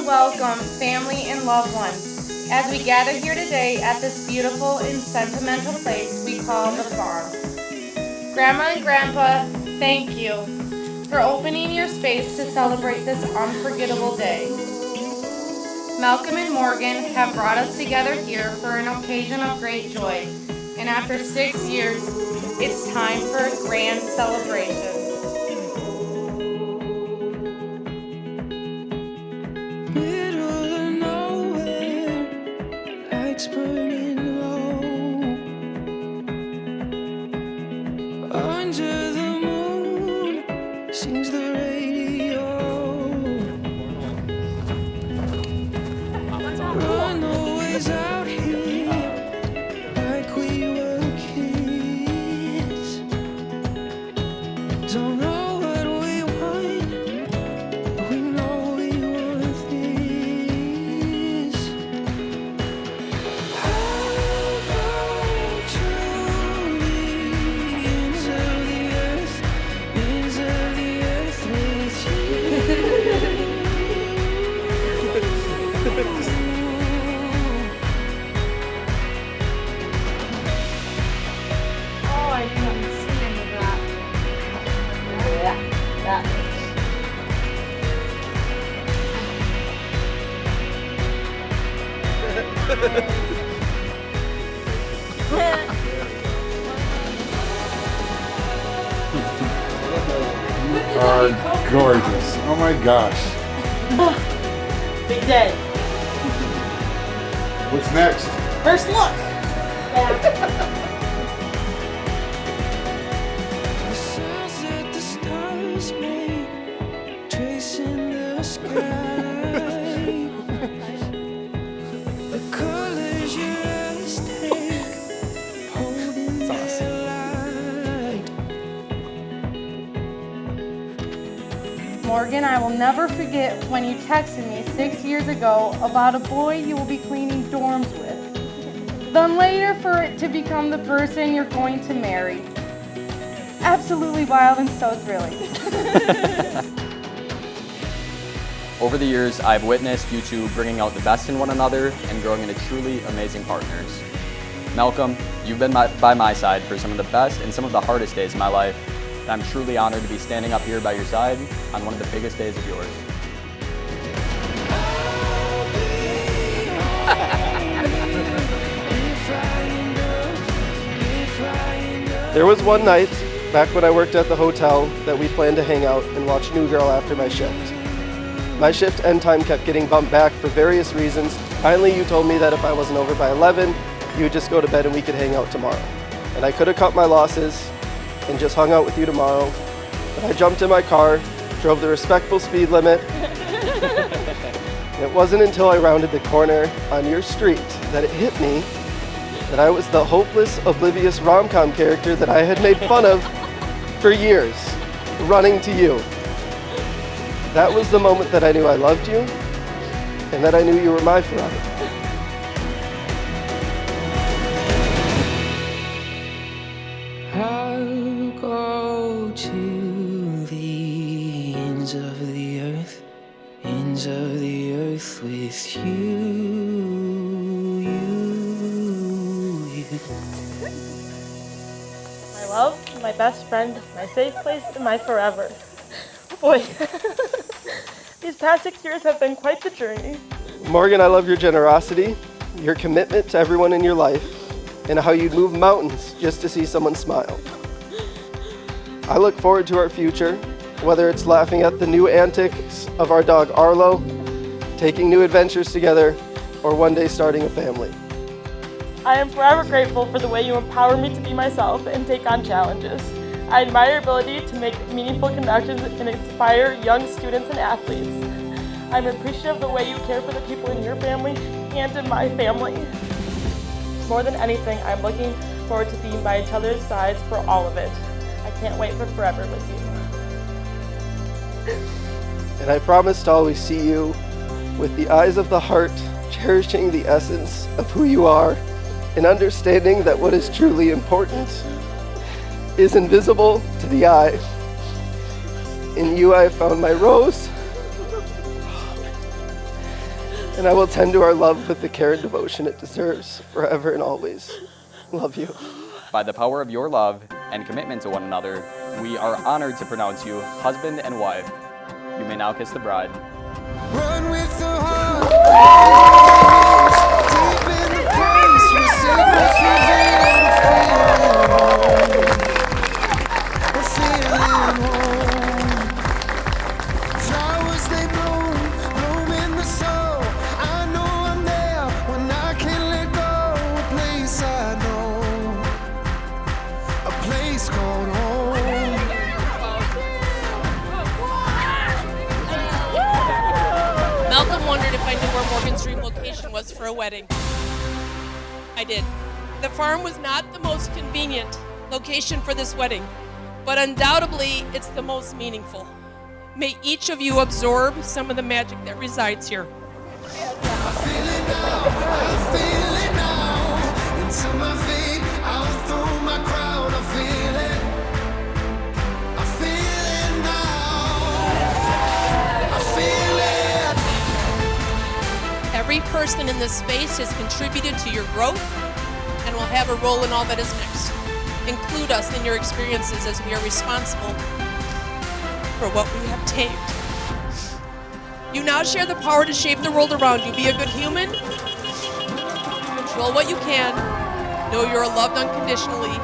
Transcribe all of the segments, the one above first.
welcome family and loved ones as we gather here today at this beautiful and sentimental place we call the farm. Grandma and Grandpa, thank you for opening your space to celebrate this unforgettable day. Malcolm and Morgan have brought us together here for an occasion of great joy, and after 6 years, it's time for a grand celebration. Middle of nowhere, lights burning low. Under the moon, sings the radio. Runaways out here, like we were kids. Don't know what we want, but we know we want this. I'll go to the ends of the earth with you. Oh, I didn't see any of that. That. Are gorgeous. Oh my gosh. Big day. What's next? First look. The sounds that the stars make, tracing the sky. The colors your eyes take, holding their light. Morgan, I will never forget when you texted me 6 years ago about a boy you will be cleaning dorms with. Then later for it to become the person you're going to marry. Absolutely wild and so thrilling. Over the years, I've witnessed you two bringing out the best in one another and growing into truly amazing partners. Malcolm, you've been by my side for some of the best and some of the hardest days of my life, and I'm truly honored to be standing up here by your side on one of the biggest days of yours. There was one night, back when I worked at the hotel, that we planned to hang out and watch New Girl after my shift. My shift end time kept getting bumped back for various reasons. Finally, you told me that if I wasn't over by 11, you would just go to bed and we could hang out tomorrow. And I could have cut my losses and just hung out with you tomorrow. But I jumped in my car, drove the respectful speed limit. And it wasn't until I rounded the corner on your street that it hit me that I was the hopeless, oblivious rom-com character that I had made fun of for years, running to you. That was the moment that I knew I loved you, and that I knew you were my forever. I'll go to the ends of the earth with you. My love, my best friend, my safe place, and my forever. Boy, these past 6 years have been quite the journey. Morgan, I love your generosity, your commitment to everyone in your life, and how you'd move mountains just to see someone smile. I look forward to our future, whether it's laughing at the new antics of our dog Arlo, taking new adventures together, or one day starting a family. I am forever grateful for the way you empower me to be myself and take on challenges. I admire your ability to make meaningful connections and inspire young students and athletes. I'm appreciative of the way you care for the people in your family and in my family. More than anything, I'm looking forward to being by each other's sides for all of it. I can't wait for forever with you. And I promise to always see you with the eyes of the heart, cherishing the essence of who you are, and understanding that what is truly important is invisible to the eye. In you I have found my rose, and I will tend to our love with the care and devotion it deserves forever and always. Love you. By the power of your love and commitment to one another, we are honored to pronounce you husband and wife. You may now kiss the bride. Run with the heart. Deep in the place where secrets reveal. We're feeling home. Flowers they bloom in the soul. I know I'm there when I can't let go. A place I know, a place called home. Malcolm wondered if I knew where Morgan's dream location was for a wedding. I did. The farm was not the most convenient location for this wedding, but undoubtedly it's the most meaningful. May each of you absorb some of the magic that resides here. I feel it now. Into my feet, I'll throw my crown. I feel it. I feel it now. I feel it. Every person in this space has contributed to your growth and will have a role in all that is next. Include us in your experiences as we are responsible for what we have tamed. You now share the power to shape the world around you. Be a good human. Control what you can. Know you are loved unconditionally.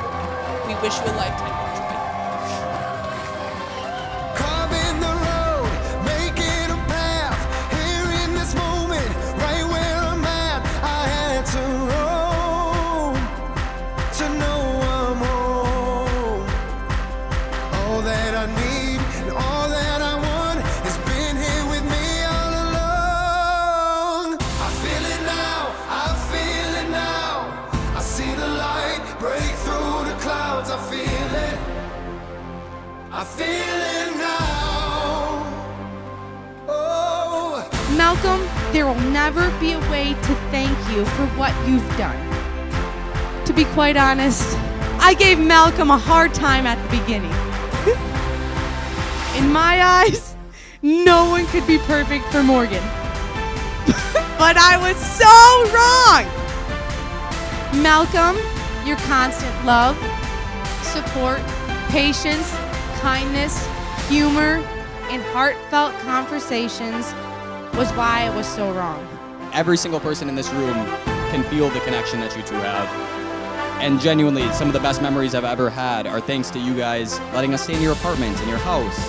We wish you a lifetime of joy. Carving the road, making a path. Here in this moment, right where I'm at, I had to roam to know I'm home. All that I need and all that I want has been here with me all along. I feel it now, I feel it now. I see the light break through the clouds. I feel it, I feel it now. Oh. Malcolm, there will never be a way to thank you for what you've done. To be quite honest, I gave Malcolm a hard time at the beginning. In my eyes, no one could be perfect for Morgan. But I was so wrong! Malcolm, your constant love, support, patience, kindness, humor, and heartfelt conversations was why I was so wrong. Every single person in this room can feel the connection that you two have. And genuinely, some of the best memories I've ever had are thanks to you guys letting us stay in your apartment, in your house,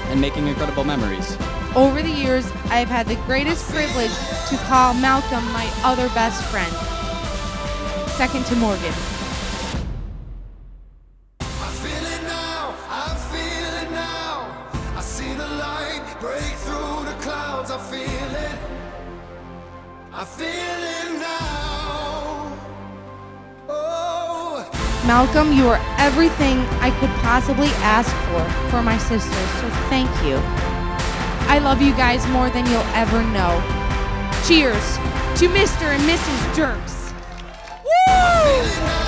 and making incredible memories. Over the years, I've had the greatest privilege to call Malcolm my other best friend, second to Morgan. I feel it now, I feel it now. I see the light break through the clouds. I feel it, I feel it now. Oh. Malcolm, you are everything I could possibly ask for my sisters, so thank you. I love you guys more than you'll ever know. Cheers to Mr. and Mrs. Dirks. I feel it now.